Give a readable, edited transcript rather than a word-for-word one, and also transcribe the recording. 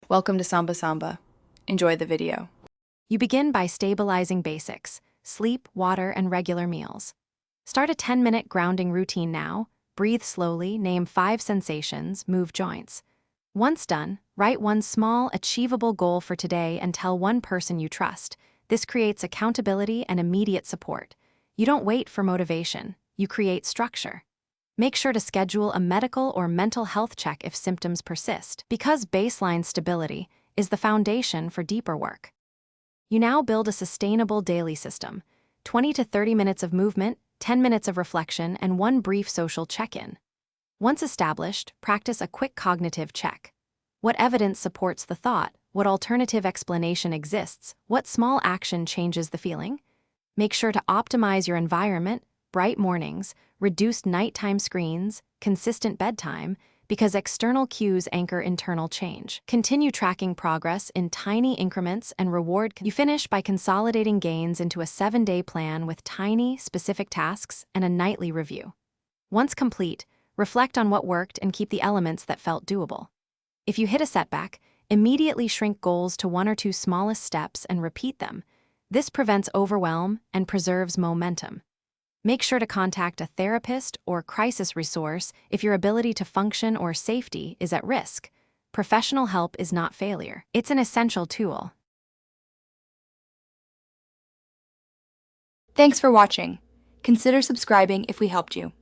Welcome to Samba Samba. Enjoy the video. You begin by stabilizing basics: sleep, water, and regular meals. Start a 10-minute grounding routine now. Breathe slowly, name 5 sensations, move joints. Once done, write one small, achievable goal for today and tell one person you trust. This creates accountability and immediate support. You don't wait for motivation, you create structure. Make sure to schedule a medical or mental health check if symptoms persist, because baseline stability is the foundation for deeper work. You now build a sustainable daily system: 20 to 30 minutes of movement, 10 minutes of reflection, and one brief social check-in. Once established, practice a quick cognitive check. What evidence supports the thought? What alternative explanation exists? What small action changes the feeling? Make sure to optimize your environment: bright mornings, reduced nighttime screens, consistent bedtime, because external cues anchor internal change. Continue tracking progress in tiny increments and reward. You finish by consolidating gains into a 7-day plan with tiny, specific tasks and a nightly review. Once complete, reflect on what worked and keep the elements that felt doable. If you hit a setback, immediately shrink goals to 1 or 2 smallest steps and repeat them. This prevents overwhelm and preserves momentum. Make sure to contact a therapist or crisis resource if your ability to function or safety is at risk. Professional help is not failure. It's an essential tool. Thanks for watching. Consider subscribing if we helped you.